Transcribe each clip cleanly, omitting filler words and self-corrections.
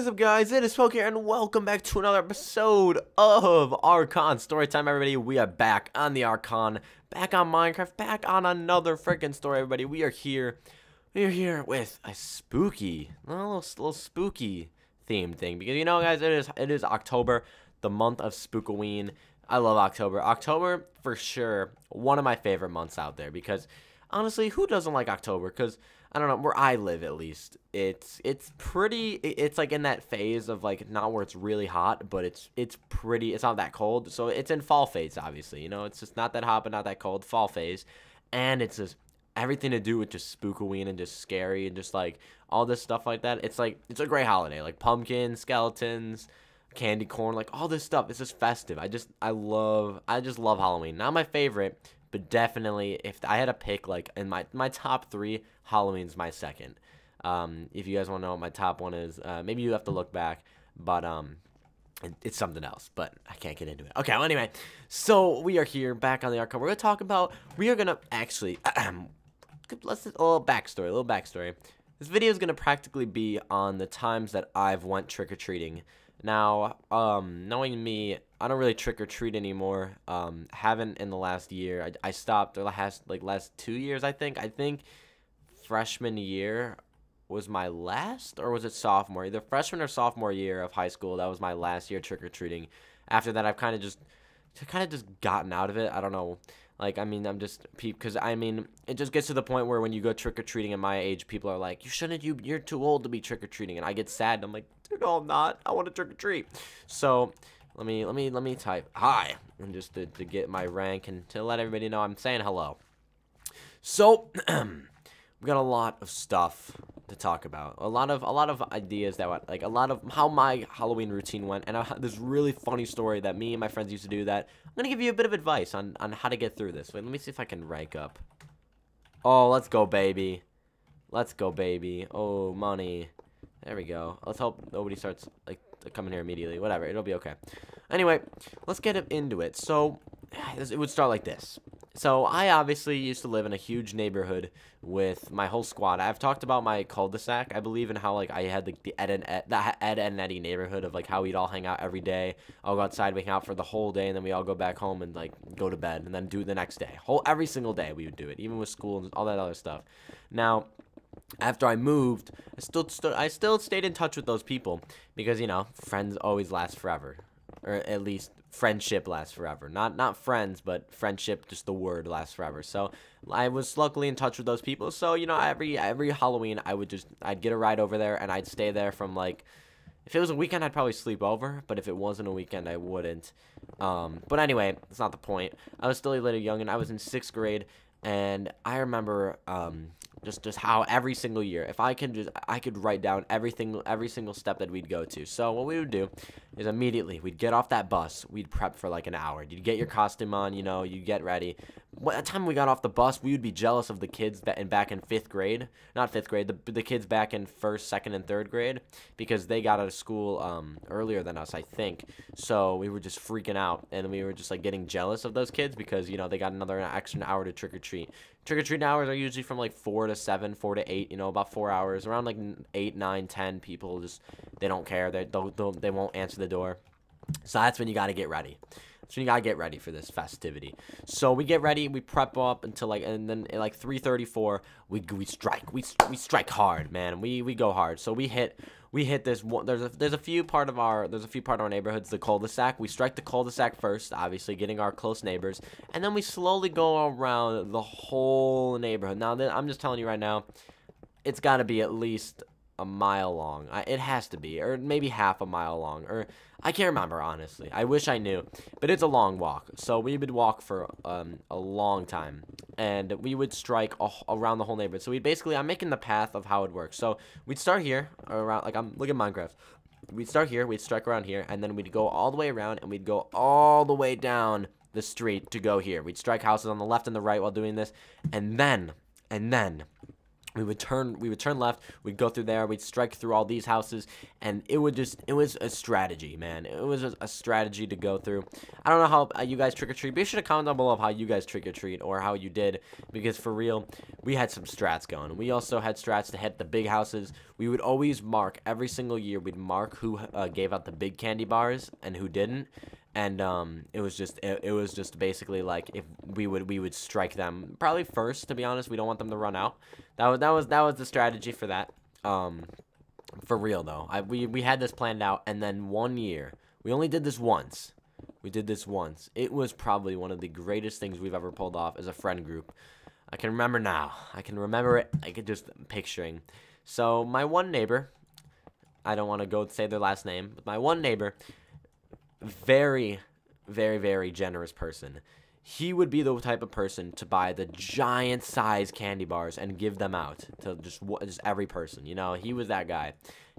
What is up, guys? It is Poke here, and welcome back to another episode of Archon Storytime, everybody. We are back on the Archon, back on Minecraft, back on another freaking story, everybody. We are here with a spooky, little spooky themed thing, because you know, guys, it is October, the month of Spookoween. I love October. October, for sure, one of my favorite months out there, because honestly, who doesn't like October? Because I don't know, where I live at least, it's like in that phase of like not where it's really hot, but it's not that cold. So it's in fall phase, obviously. You know, it's just not that hot but not that cold, fall phase. And it's just everything to do with just Spookoween and just scary and just like all this stuff like that. It's like it's a great holiday, like pumpkins, skeletons, candy corn, like all this stuff. It's just festive. I just love Halloween. Not my favorite, but definitely, if I had to pick, like, in my top three, Halloween's my second. If you guys want to know what my top one is, maybe you have to look back, but it's something else, but I can't get into it. Okay, well, anyway, so we are here, back on the Archon. We are going to actually, a little backstory. This video is going to practically be on the times that I've went trick-or-treating. Now, knowing me, I don't really trick-or-treat anymore. Haven't in the last year. I stopped the last 2 years, I think. I think freshman year was my last, or was it sophomore? Either freshman or sophomore year of high school, that was my last year trick-or-treating. After that, I've kind of just gotten out of it. I don't know. Like, I mean, I'm just because I mean, it just gets to the point where when you go trick-or-treating at my age, people are like, you're too old to be trick-or-treating, and I get sad, and I'm like, dude, no, I'm not. I want to trick-or-treat. So let me type hi, and just to get my rank and to let everybody know I'm saying hello. So we got a lot of stuff to talk about, a lot of ideas that like a lot of how my Halloween routine went, and I had this really funny story that me and my friends used to do that I'm gonna give you a bit of advice on how to get through this. Wait, let me see if I can rank up. Oh, let's go, baby. Oh, money. There we go. Let's hope nobody starts like coming here immediately. Whatever, it'll be okay. Anyway, let's get into it. So it would start like this. So I obviously used to live in a huge neighborhood with my whole squad. I've talked about my cul-de-sac, I believe, and how like I had like the Ed and Eddie neighborhood of like how we'd all hang out every day. I'll go outside, we hang out for the whole day, and then we all go back home and like go to bed, and then do it the next day. Every single day we would do it, even with school and all that other stuff. Now, after I moved, I still stayed in touch with those people because, you know, friends always last forever, or at least friendship lasts forever. Not friends, but friendship, just the word, lasts forever. So I was luckily in touch with those people. So, you know, every Halloween I'd get a ride over there, and I'd stay there from like, if it was a weekend, I'd probably sleep over, but if it wasn't a weekend, I wouldn't. But anyway, that's not the point. I was still a little young, and I was in 6th grade, and I remember just how every single year, if I could write down every single step that we'd go to. So what we would do is immediately we'd get off that bus, we'd prep for like an hour. You'd get your costume on, you know, you'd get ready. By the time we got off the bus, we would be jealous of the kids back in 5th grade, not 5th grade, the kids back in 1st, 2nd, and 3rd grade, because they got out of school earlier than us, I think. So we were just freaking out, and we were just like getting jealous of those kids because, you know, they got another extra hour to trick-or-treat. Trick-or-treat hours are usually from like 4 to 7, 4 to 8, you know, about 4 hours. Around like 8, 9, 10 people they don't care. They won't answer the door. So that's when you got to get ready. So you gotta get ready for this festivity. So we get ready, we prep up until like, and then at like 3:34, we strike hard, man. We go hard. So we hit this one. There's a few part of our neighborhoods, the cul-de-sac. We strike the cul-de-sac first, obviously getting our close neighbors, and then we slowly go around the whole neighborhood. Now I'm just telling you right now, it's got to be at least a mile long. It has to be, or maybe half a mile long, or I can't remember, honestly. I wish I knew, but it's a long walk. So we would walk for a long time, and we would strike around the whole neighborhood. So I'm making the path of how it works. So we'd start here around, like, look at Minecraft. We'd start here, we'd strike around here, and then we'd go all the way around, and we'd go all the way down the street to go here. We'd strike houses on the left and the right while doing this, and then we would turn left, we'd go through there, we'd strike through all these houses, and it was a strategy, man. It was a strategy to go through. I don't know how you guys trick or treat. Be sure to comment down below of how you guys trick or treat or how you did, because for real, we had some strats going. We also had strats to hit the big houses. We would always mark every single year. We'd mark who gave out the big candy bars and who didn't. And it was just basically like if we would strike them probably first, to be honest. We don't want them to run out. That was the strategy for that. For real though, we had this planned out, and then one year we only did this once. We did this once. It was probably one of the greatest things we've ever pulled off as a friend group. I can remember now. I can remember it. I could just picturing. So my one neighbor, I don't want to go say their last name, but my one neighbor, very, very, very generous person. He would be the type of person to buy the giant size candy bars and give them out to just every person. You know, he was that guy.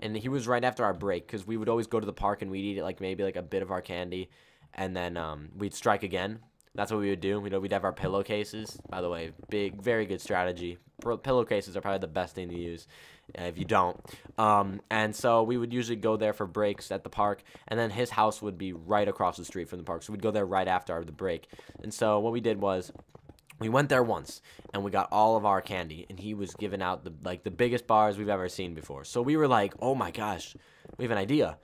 And he was right after our break, because we would always go to the park and we'd eat like maybe like a bit of our candy, and then we'd strike again. That's what we would do. We'd have our pillowcases. By the way, big, very good strategy. Pillowcases are probably the best thing to use if you don't. And so we would usually go there for breaks at the park, and then his house would be right across the street from the park. So we'd go there right after the break. And so what we did was we went there once, and we got all of our candy, and he was giving out the biggest bars we've ever seen before. So we were like, oh my gosh, we have an idea.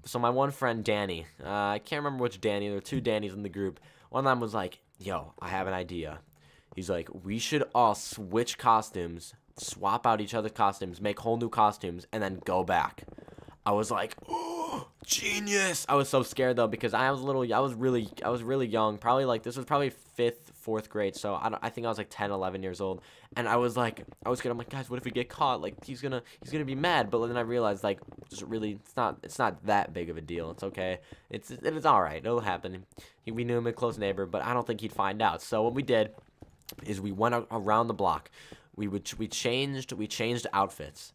So my one friend, Danny, I can't remember which Danny. There were two Dannys in the group. One of them was like, yo, I have an idea. He's like, we should all switch costumes, swap out each other's costumes, make whole new costumes, and then go back. I was like, oh, genius. I was so scared though, because I was really young. Probably like, this was probably 5th, 4th grade. So I think I was like 10, 11 years old. And I was scared. I'm like, guys, what if we get caught? Like, he's gonna be mad. But then I realized, like, it's not that big of a deal. It's okay. It's all right. It'll happen. We knew him, a close neighbor, but I don't think he'd find out. So what we did is we went around the block. We changed outfits.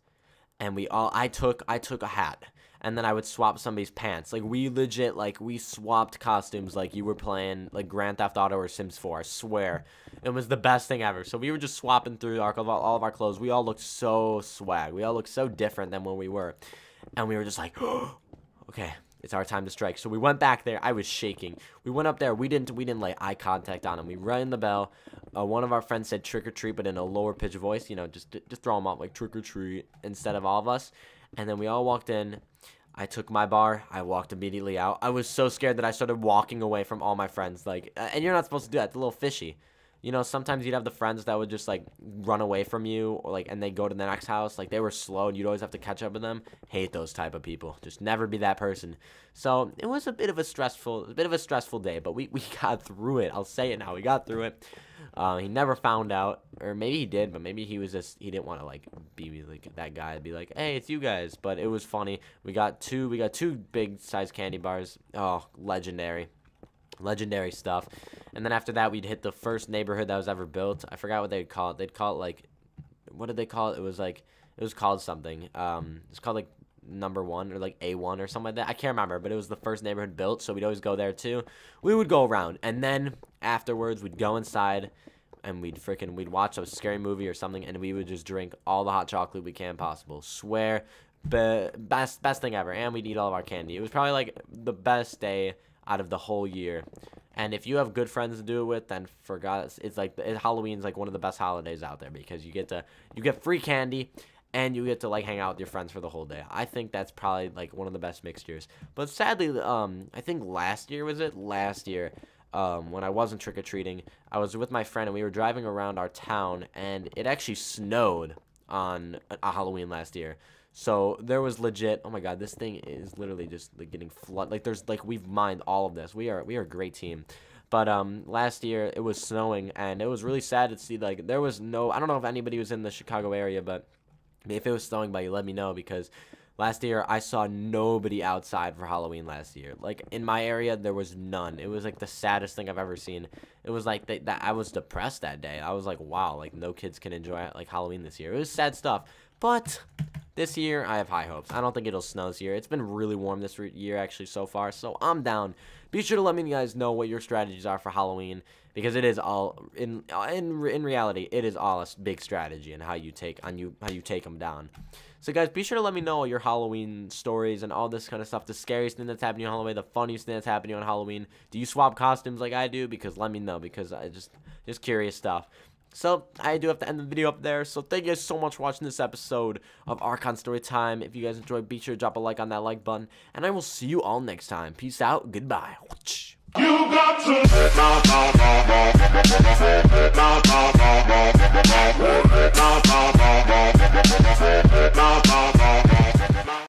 And I took a hat, and then I would swap somebody's pants. Like, we legit, like, we swapped costumes like you were playing, like, Grand Theft Auto or Sims 4, I swear. It was the best thing ever. So we were just swapping through all of our clothes. We all looked so swag. We all looked so different than when we were. And we were just like, oh, okay, it's our time to strike. So we went back there. I was shaking. We went up there. We didn't lay eye contact on him. We rang the bell. One of our friends said trick or treat, but in a lower pitch voice. You know, just throw him up like trick or treat instead of all of us. And then we all walked in. I took my bar. I walked immediately out. I was so scared that I started walking away from all my friends. Like, and you're not supposed to do that. It's a little fishy. You know, sometimes you'd have the friends that would just, like, run away from you, or, like, and they go to the next house. Like, they were slow, and you'd always have to catch up with them. Hate those type of people. Just never be that person. So, it was a bit of a stressful day, but we got through it. I'll say it now. We got through it. He never found out, or maybe he did, but maybe he didn't want to, like, be, like, that guy to be like, hey, it's you guys. But it was funny. We got two big-sized candy bars. Oh, legendary stuff. And then after that, we'd hit the first neighborhood that was ever built. I forgot what they'd call it. They'd call it, like, what did they call it? It was called something. It's called, like, number 1 or, like, A1 or something like that. I can't remember, but it was the first neighborhood built, so we'd always go there too. We would go around, and then afterwards, we'd go inside, and we'd watch a scary movie or something, and we would just drink all the hot chocolate we can possible. Swear, best thing ever. And we'd eat all of our candy. It was probably, like, the best day out of the whole year. And if you have good friends to do it with, then it's like Halloween's like one of the best holidays out there, because you get free candy, and you get to, like, hang out with your friends for the whole day. I think that's probably, like, one of the best mixtures. But sadly, I think last year, when I wasn't trick-or-treating, I was with my friend, and we were driving around our town, and it actually snowed on a Halloween last year. So there was legit, oh my god, this thing is literally just, like, getting flooded. Like, there's, like, we've mined all of this. We are a great team. But last year it was snowing, and it was really sad to see, like, there was no, I don't know if anybody was in the Chicago area, but if it was snowing by you, let me know, because last year I saw nobody outside for Halloween last year. Like, in my area, there was none. It was, like, the saddest thing I've ever seen. It was like that I was depressed that day. I was like, wow, like, no kids can enjoy, like, Halloween this year. It was sad stuff. But this year, I have high hopes. I don't think it'll snow this year. It's been really warm this year, actually, so far, so I'm down. Be sure to let me guys know what your strategies are for Halloween, because it is all, in reality, it is all a big strategy and how you take them down. So guys, be sure to let me know your Halloween stories and all this kind of stuff. The scariest thing that's happening on Halloween, the funniest thing that's happening on Halloween. Do you swap costumes like I do? Because let me know, because I just curious stuff. So, I do have to end the video up there. So, thank you guys so much for watching this episode of Archon Story Time. If you guys enjoyed, be sure to drop a like on that like button. And I will see you all next time. Peace out. Goodbye. You got to